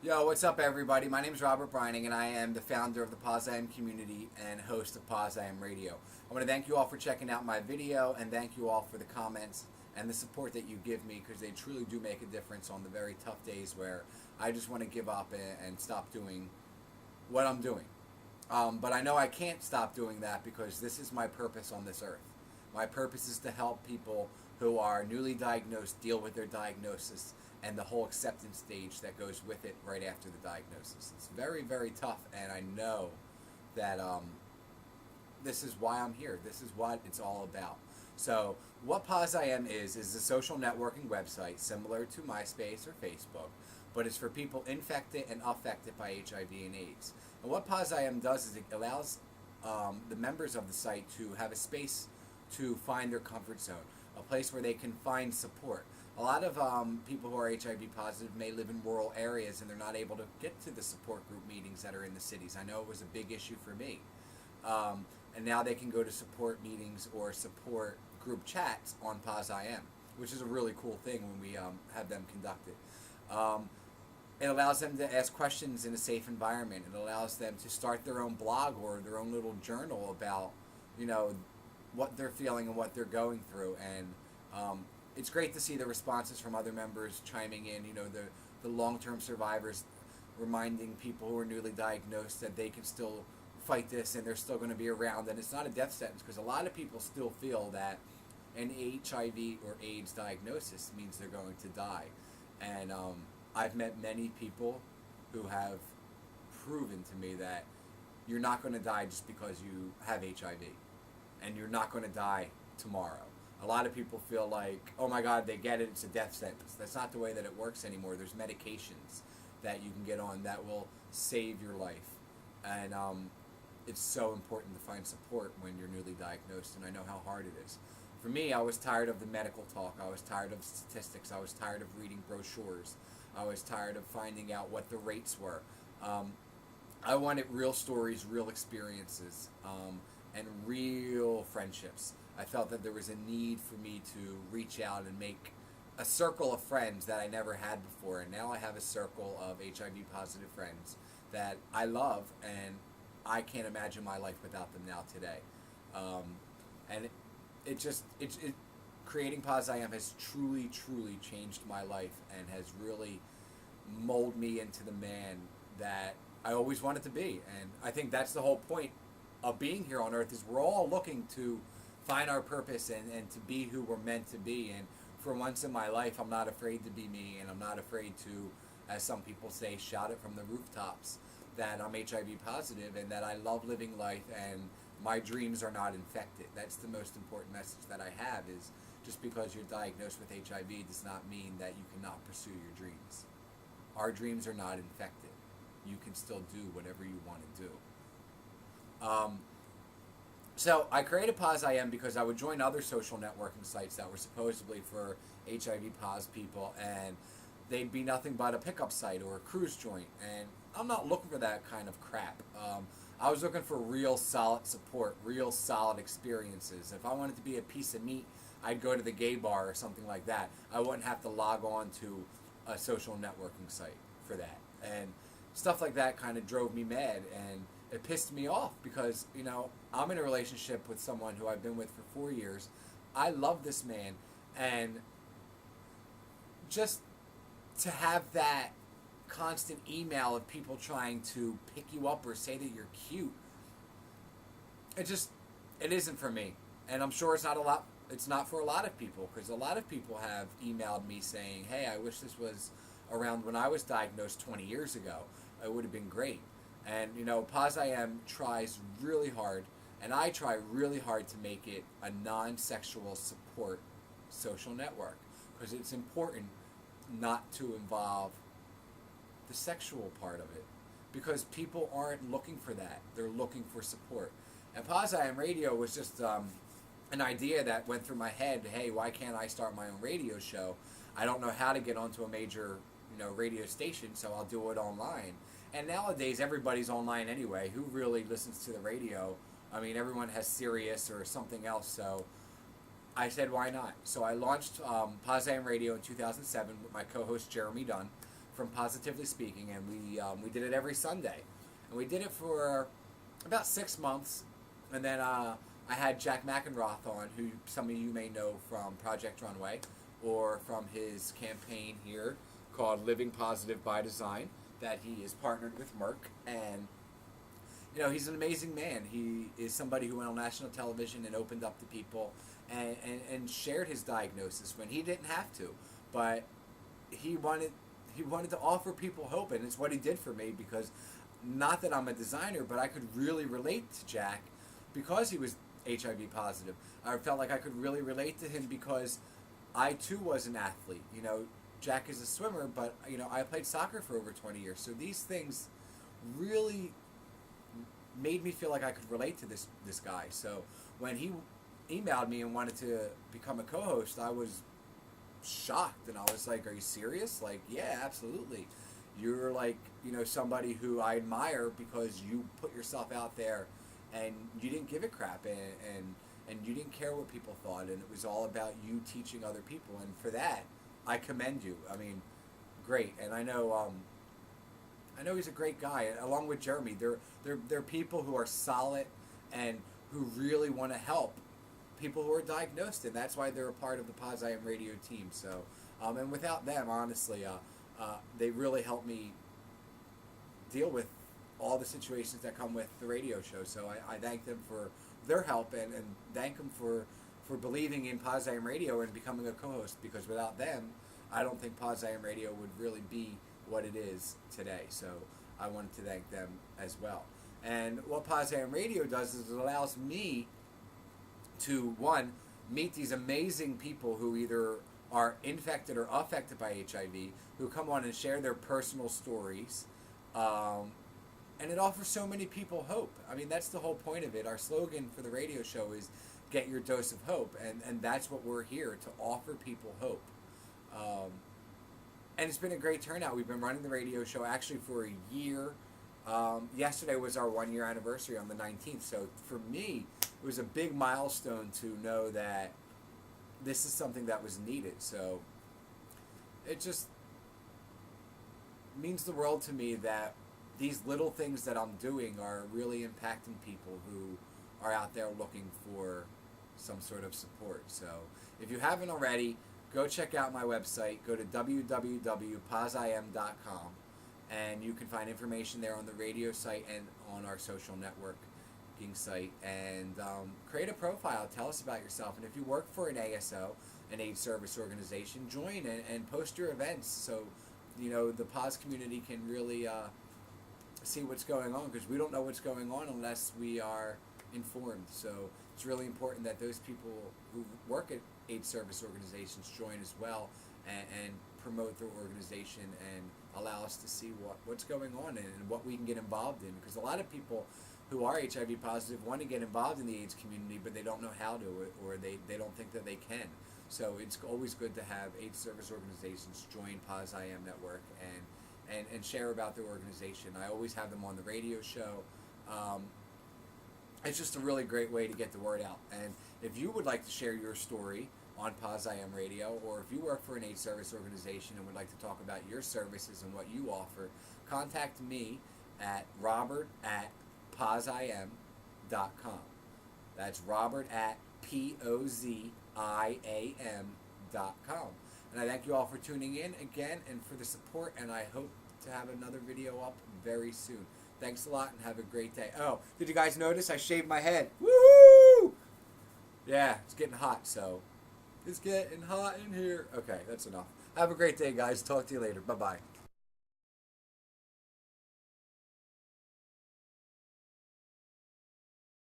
Yo, what's up, everybody? My name is Robert Brining, and I am the founder of the Poziam community and host of Poziam Radio. I want to thank you all for checking out my video, and thank you all for the comments and the support that you give me, because they truly do make a difference on the very tough days where I just want to give up and stop doing what I'm doing. But I know I can't stop doing that because this is my purpose on this earth. My purpose is to help people who are newly diagnosed deal with their diagnosis and the whole acceptance stage that goes with it right after the diagnosis. It's very, very tough, and I know that this is why I'm here. This is what it's all about. So what Poziam is a social networking website similar to MySpace or Facebook, but it's for people infected and affected by HIV and AIDS. And what Poziam does is it allows the members of the site to have a space to find their comfort zone, a place where they can find support. A lot of people who are HIV positive may live in rural areas and they're not able to get to the support group meetings that are in the cities. I know it was a big issue for me. And now they can go to support meetings or support group chats on Poziam, which is a really cool thing when we have them conducted. It allows them to ask questions in a safe environment. It allows them to start their own blog or their own little journal about, what they're feeling and what they're going through. And it's great to see the responses from other members chiming in, the long-term survivors, reminding people who are newly diagnosed that they can still fight this and they're still going to be around, and it's not a death sentence, because a lot of people still feel that an HIV or AIDS diagnosis means they're going to die. And I've met many people who have proven to me that you're not going to die just because you have HIV, and you're not going to die tomorrow. A lot of people feel like, oh my God, they get it, it's a death sentence. That's not the way that it works anymore. There's medications that you can get on that will save your life. And it's so important to find support when you're newly diagnosed, and I know how hard it is. For me, I was tired of the medical talk. I was tired of statistics. I was tired of reading brochures. I was tired of finding out what the rates were. I wanted real stories, real experiences, and real friendships. I felt that there was a need for me to reach out and make a circle of friends that I never had before, and now I have a circle of HIV positive friends that I love, and I can't imagine my life without them now today. And creating Poziam has truly, truly changed my life and has really molded me into the man that I always wanted to be. And I think that's the whole point of being here on earth, is we're all looking to find our purpose and to be who we're meant to be. And for once in my life, I'm not afraid to be me, and I'm not afraid to, as some people say, shout it from the rooftops that I'm HIV positive and that I love living life and my dreams are not infected. That's the most important message that I have, is just because you're diagnosed with HIV does not mean that you cannot pursue your dreams. Our dreams are not infected. You can still do whatever you want to do. So I created Poziam because I would join other social networking sites that were supposedly for HIV pos people, and they'd be nothing but a pickup site or a cruise joint, and I'm not looking for that kind of crap. I was looking for real solid support, real solid experiences. If I wanted to be a piece of meat, I'd go to the gay bar or something like that. I wouldn't have to log on to a social networking site for that. And stuff like that kind of drove me mad, and it pissed me off because, I'm in a relationship with someone who I've been with for 4 years. I love this man, and just to have that constant email of people trying to pick you up or say that you're cute, it isn't for me. And I'm sure it's not for a lot of people, because a lot of people have emailed me saying, hey, I wish this was around when I was diagnosed 20 years ago. It would have been great. And, Poziam tries really hard, and I try really hard to make it a non-sexual support social network, because it's important not to involve the sexual part of it, because people aren't looking for that. They're looking for support. And Poziam Radio was just an idea that went through my head. Hey, why can't I start my own radio show? I don't know how to get onto a major radio station, so I'll do it online. And nowadays, everybody's online anyway. Who really listens to the radio? I mean, everyone has Sirius or something else, so I said, why not? So I launched Poziam Radio in 2007 with my co-host Jeremy Dunn from Positively Speaking, and we did it every Sunday, and we did it for about 6 months, and then I had Jack McEnroth on, who some of you may know from Project Runway, or from his campaign here called Living Positive by Design, that he is partnered with Merck. And he's an amazing man. He is somebody who went on national television and opened up to people and shared his diagnosis when he didn't have to, but he wanted to offer people hope, and it's what he did for me, because not that I'm a designer, but I could really relate to Jack because he was HIV positive. I felt like I could really relate to him because I too was an athlete. Jack is a swimmer, but I played soccer for over 20 years. So these things really made me feel like I could relate to this guy. So when he emailed me and wanted to become a co-host, I was shocked, and I was like, "Are you serious?" Like, yeah, absolutely. You're like, somebody who I admire because you put yourself out there and you didn't give a crap, and you didn't care what people thought, and it was all about you teaching other people, and for that, I commend you. I mean, great. And I know he's a great guy. Along with Jeremy, they're people who are solid and who really want to help people who are diagnosed, and that's why they're a part of the Poziam radio team. So, and without them, honestly, they really help me deal with all the situations that come with the radio show. So I thank them for their help, and thank them for believing in Poziam Radio and becoming a co-host, because without them, I don't think Poziam Radio would really be what it is today. So I wanted to thank them as well. And what Poziam Radio does is it allows me to, one, meet these amazing people who either are infected or affected by HIV, who come on and share their personal stories, and it offers so many people hope. I mean, that's the whole point of it. Our slogan for the radio show is "Get your dose of hope," and that's what we're here to offer people hope. And it's been a great turnout. We've been running the radio show actually for a year. Yesterday was our 1-year anniversary on the 19th. So for me, it was a big milestone to know that this is something that was needed. So it just means the world to me that these little things that I'm doing are really impacting people who are out there looking for some sort of support. So if you haven't already, go check out my website. Go to www.poziam.com, and you can find information there on the radio site and on our social networking site. And create a profile. Tell us about yourself. And if you work for an ASO, an AIDS service organization, join and post your events so the POS community can really see what's going on, because we don't know what's going on unless we are informed. So it's really important that those people who work at AIDS service organizations join as well and promote their organization and allow us to see what's going on and what we can get involved in, because a lot of people who are HIV positive want to get involved in the AIDS community, but they don't know how to, or they don't think that they can. So it's always good to have AIDS service organizations join Poziam Network and share about their organization. I always have them on the radio show. It's just a really great way to get the word out. And if you would like to share your story on Poziam Radio, or if you work for an AIDS service organization and would like to talk about your services and what you offer, contact me at robert@poziam.com. That's robert@poziam.com. And I thank you all for tuning in again and for the support, and I hope to have another video up very soon. Thanks a lot and have a great day. Oh, did you guys notice I shaved my head? Woohoo! Yeah, it's getting hot, so it's getting hot in here. Okay, that's enough. Have a great day, guys. Talk to you later. Bye-bye.